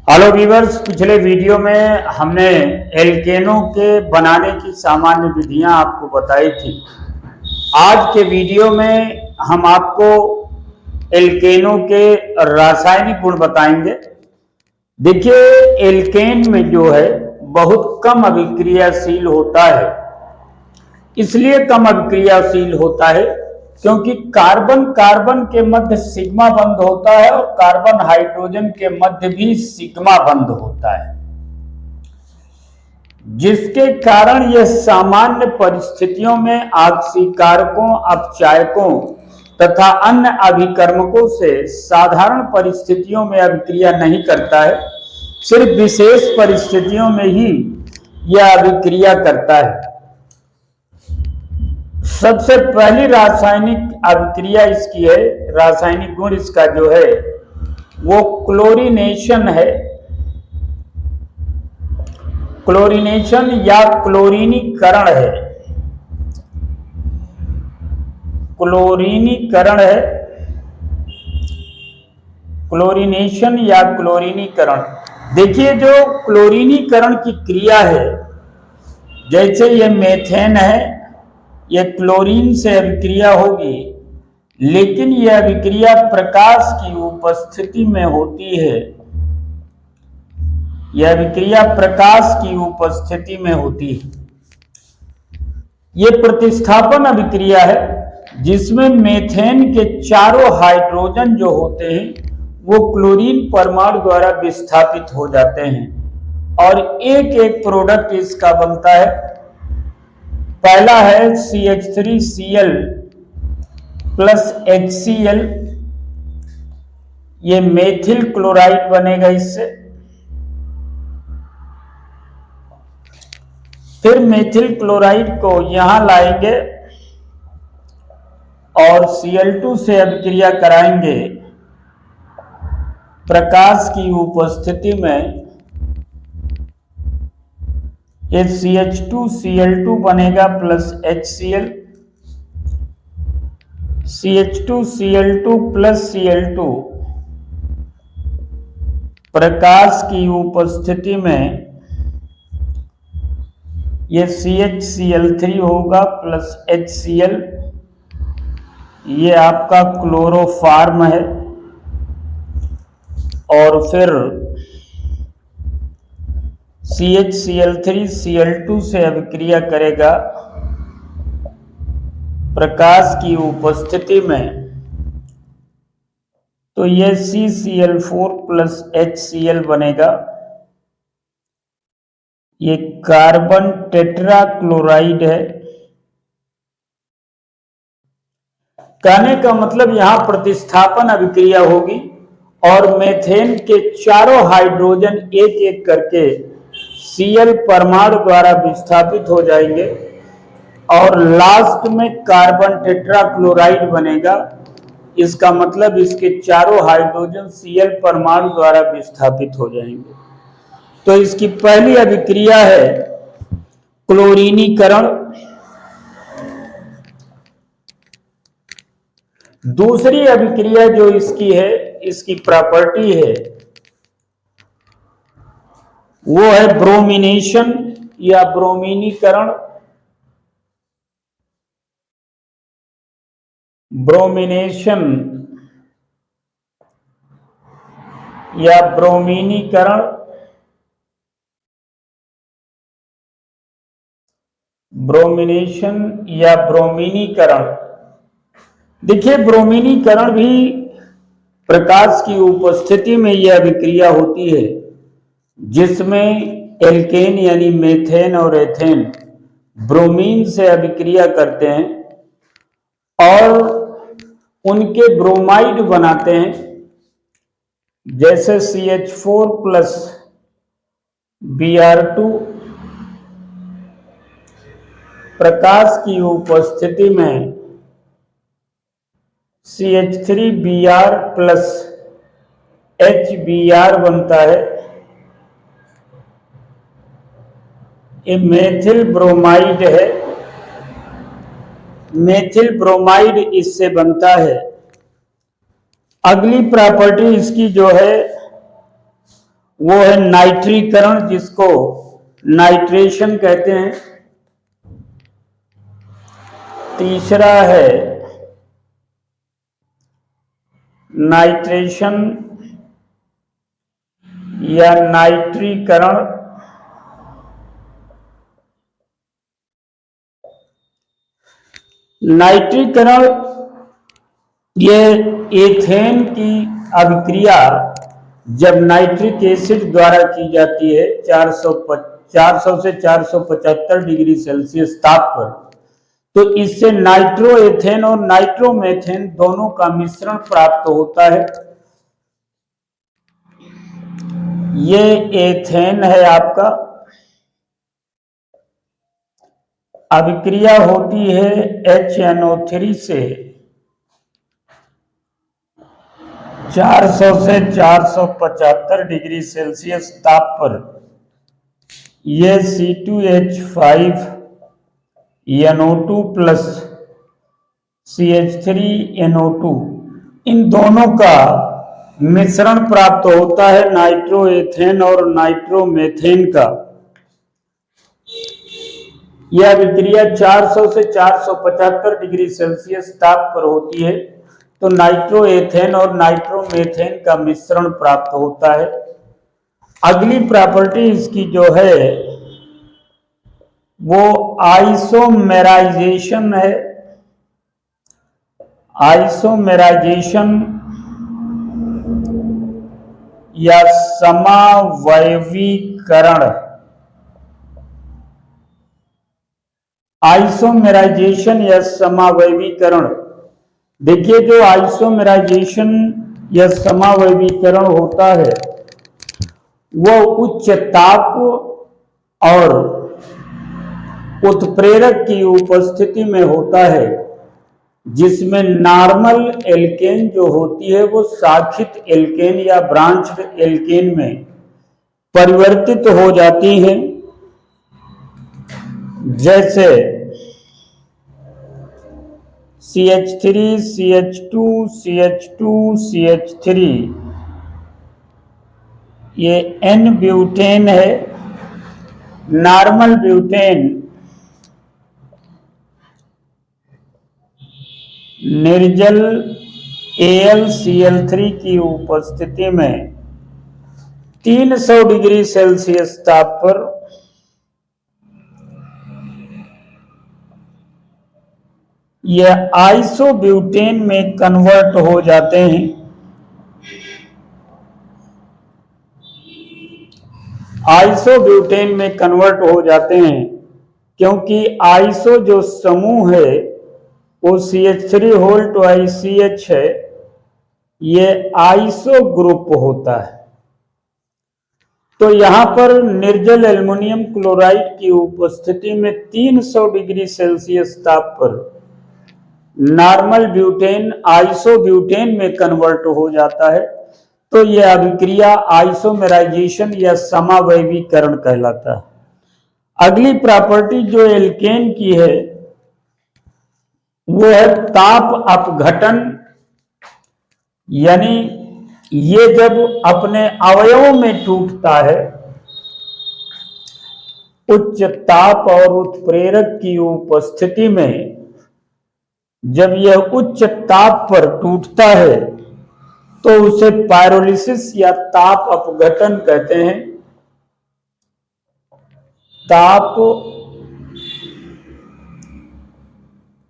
Hello viewers, पिछले video में हमने एल्केनों के बनाने की सामान्य विधियां आपको बताई थी। आज के वीडियो में हम आपको एल्केनों के रासायनिक गुण बताएंगे। देखिए, एल्केन में जो है बहुत कम अभिक्रियाशील होता है। इसलिए कम अभिक्रियाशील होता है क्योंकि कार्बन कार्बन के मध्य सिग्मा बंध होता है और कार्बन हाइड्रोजन के मध्य भी सिग्मा बंध होता है, जिसके कारण यह सामान्य परिस्थितियों में ऑक्सीकारकों, अपचायकों तथा अन्य अभिकर्मकों से साधारण परिस्थितियों में अभिक्रिया नहीं करता है। सिर्फ विशेष परिस्थितियों में ही यह अभिक्रिया करता है। सबसे पहली रासायनिक अभिक्रिया इसकी है, रासायनिक गुण इसका जो है वो क्लोरीनेशन है। क्लोरीनेशन या क्लोरीनीकरण है। क्लोरीनीकरण है, क्लोरीनेशन या क्लोरीनीकरण। देखिए, जो क्लोरीनीकरण की क्रिया है, जैसे ये मेथेन है, यह क्लोरीन से अभिक्रिया होगी, लेकिन यह अभिक्रिया प्रकाश की उपस्थिति में होती है। यह अभिक्रिया प्रकाश की उपस्थिति में होती है। यह प्रतिस्थापन अभिक्रिया है जिसमें मेथेन के चारों हाइड्रोजन जो होते हैं वो क्लोरीन परमाणु द्वारा विस्थापित हो जाते हैं और एक एक प्रोडक्ट इसका बनता है। पहला है CH3Cl प्लस HCl, ये मेथिल क्लोराइड बनेगा इससे। फिर मेथिल क्लोराइड को यहां लाएंगे और Cl2 से अभिक्रिया कराएंगे प्रकाश की उपस्थिति में। ये CH2Cl2 बनेगा plus HCl, CH2Cl2 plus Cl2 प्रकाश की उपस्थिति में ये CHCl3 होगा प्लस HCl। ये आपका क्लोरोफार्म है। और फिर CHCl3 Cl2 से अभिक्रिया करेगा प्रकाश की उपस्थिति में, तो यह CCl4 प्लस HCl बनेगा। ये कार्बन टेट्रा क्लोराइड है। कहने का मतलब यहां प्रतिस्थापन अभिक्रिया होगी और मेथेन के चारों हाइड्रोजन एक एक करके Cl परमाणु द्वारा विस्थापित हो जाएंगे और लास्ट में कार्बन टेट्रा क्लोराइड बनेगा। इसका मतलब इसके चारों हाइड्रोजन Cl परमाणु द्वारा विस्थापित हो जाएंगे। तो इसकी पहली अभिक्रिया है क्लोरीनीकरण। दूसरी अभिक्रिया जो इसकी है, इसकी प्रॉपर्टी है, वो है ब्रोमिनेशन या ब्रोमीनीकरण। ब्रोमिनेशन या ब्रोमीनीकरण। ब्रोमिनेशन या ब्रोमीनीकरण। देखिए, ब्रोमीनीकरण भी प्रकाश की उपस्थिति में यह अभिक्रिया होती है जिसमें एल्केन यानी मेथेन और एथेन ब्रोमीन से अभिक्रिया करते हैं और उनके ब्रोमाइड बनाते हैं, जैसे CH4 प्लस Br2 प्रकाश की उपस्थिति में CH3Br प्लस HBr बनता है। ये मेथिल ब्रोमाइड है। मेथिल ब्रोमाइड इससे बनता है। अगली प्रॉपर्टी इसकी जो है वो है नाइट्रीकरण, जिसको नाइट्रेशन कहते हैं। तीसरा है नाइट्रेशन या नाइट्रीकरण। नाइट्रीकरण ये एथेन की अभिक्रिया जब नाइट्रिक एसिड द्वारा की जाती है 400 से 475 डिग्री सेल्सियस ताप पर, तो इससे नाइट्रोएथेन और नाइट्रोमेथेन दोनों का मिश्रण प्राप्त होता है। ये एथेन है आपका। अभिक्रिया होती है HNO3 से 400 से 475 डिग्री सेल्सियस ताप पर। ये C2H5NO2 प्लस CH3NO2 इन दोनों का मिश्रण प्राप्त होता है नाइट्रोएथेन और नाइट्रोमेथेन का। यह अभिक्रिया 400 से 475 डिग्री सेल्सियस ताप पर होती है, तो नाइट्रोएथेन और नाइट्रोमेथेन का मिश्रण प्राप्त होता है। अगली प्रॉपर्टी इसकी जो है वो आइसोमेराइजेशन है। आइसोमेराइजेशन या समावयवीकरण। आइसोमेराइजेशन या समावयवीकरण, देखिए जो आइसोमेराइजेशन या समावयवीकरण होता है वो उच्च ताप और उत्प्रेरक की उपस्थिति में होता है, जिसमें नॉर्मल एल्केन जो होती है वो शाखित एल्केन या ब्रांच्ड एल्केन में परिवर्तित हो जाती है। जैसे CH3 CH2 CH2 CH3, ये N ब्यूटेन है। नॉर्मल ब्यूटेन निर्जल AlCl3 की उपस्थिति में 300 डिग्री सेल्सियस ताप पर यह आइसोब्यूटेन में कन्वर्ट हो जाते हैं। आइसोब्यूटेन में कन्वर्ट हो जाते हैं क्योंकि आइसो जो समूह है वो CH3 है, ये आइसो ग्रुप होता है। तो यहां पर निर्जल एल्युमिनियम क्लोराइड की उपस्थिति में 300 डिग्री सेल्सियस ताप पर नॉर्मल ब्यूटेन आइसोब्यूटेन में कन्वर्ट हो जाता है, तो यह अभिक्रिया आइसोमेराइजेशन या समावयवीकरण कहलाता है। अगली प्रॉपर्टी जो एल्केन की है वो है ताप अपघटन, यानी ये जब अपने अवयवों में टूटता है उच्च ताप और उत्प्रेरक की उपस्थिति में, जब यह उच्च ताप पर टूटता है तो उसे पायरोलिसिस या ताप अपघटन कहते हैं। ताप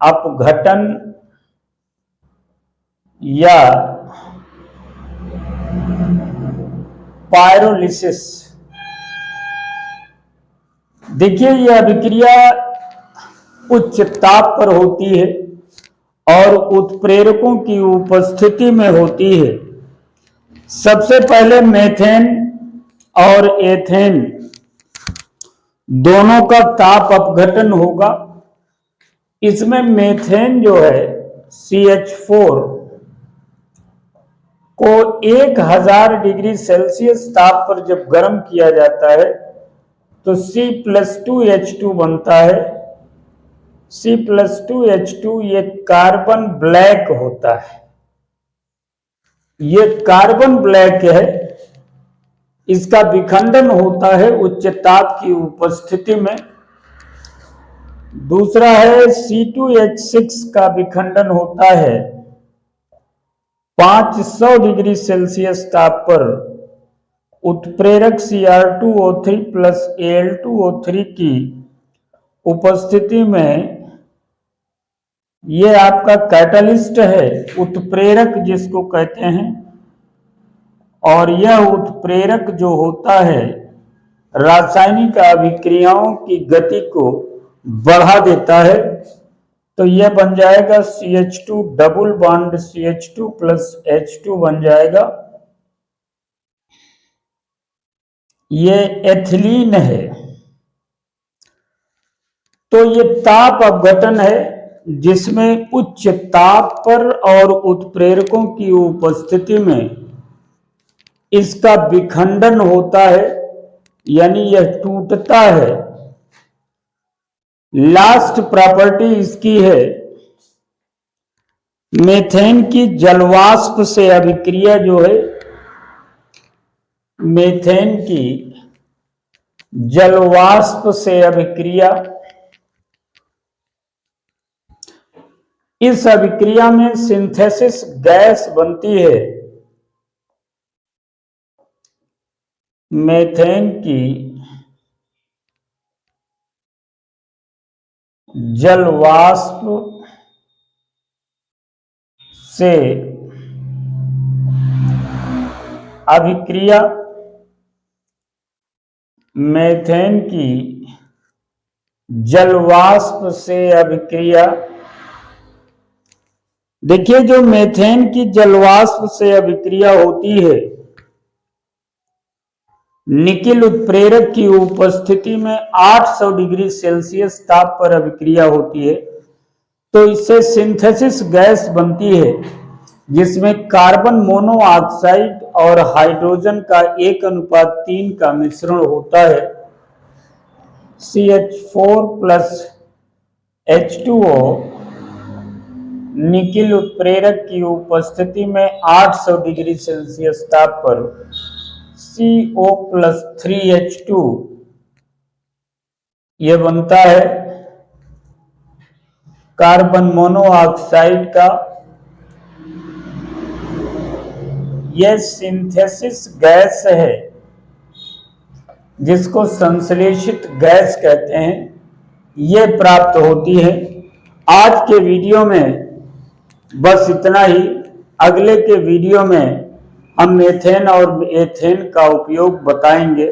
अपघटन या पायरोलिसिस। देखिए यह अभिक्रिया उच्च ताप पर होती है और उत्प्रेरकों की उपस्थिति में होती है। सबसे पहले मेथेन और एथेन दोनों का ताप अपघटन होगा। इसमें मेथेन जो है CH4 को 1000 डिग्री सेल्सियस ताप पर जब गर्म किया जाता है तो C+2H2 बनता है। C+2H2 ये कार्बन ब्लैक होता है। ये कार्बन ब्लैक है इसका विखंडन होता है उच्च ताप की उपस्थिति में। दूसरा है C2H6 का विखंडन होता है 500 डिग्री सेल्सियस ताप पर उत्प्रेरक Cr2O3 प्लस Al2O3 की उपस्थिति में। ये आपका कैटलिस्ट है, उत्प्रेरक जिसको कहते हैं, और यह उत्प्रेरक जो होता है रासायनिक अभिक्रियाओं की गति को बढ़ा देता है। तो यह बन जाएगा CH2 double bond CH2 plus H2 बन जाएगा। ये एथिलीन है। तो ये ताप अपघटन है जिसमें उच्च ताप पर और उत्प्रेरकों की उपस्थिति में इसका विखंडन होता है, यानी यह टूटता है। लास्ट प्रॉपर्टी इसकी है मीथेन की जलवाष्प से अभिक्रिया जो है, मीथेन की जलवाष्प से अभिक्रिया, इस अभिक्रिया में सिंथेसिस गैस बनती है। मीथेन की जलवाष्प से अभिक्रिया, मीथेन की जलवाष्प से अभिक्रिया। देखिए, जो मीथेन की जलवाष्प से अभिक्रिया होती है निकिल उत्प्रेरक की उपस्थिति में 800 डिग्री सेल्सियस ताप पर अभिक्रिया होती है, तो इससे सिंथेसिस गैस बनती है जिसमें कार्बन मोनोऑक्साइड और हाइड्रोजन का 1:3 का मिश्रण होता है। CH4 प्लस H2O निकिल उत्प्रेरक की उपस्थिति में 800 डिग्री सेल्सियस ताप पर CO प्लस 3H2 ये बनता है कार्बन मोनोऑक्साइड का। यह सिंथेसिस गैस है जिसको संश्लेषित गैस कहते हैं, यह प्राप्त होती है। आज के वीडियो में बस इतना ही। अगले के वीडियो में हम मीथेन और एथेन का उपयोग बताएंगे।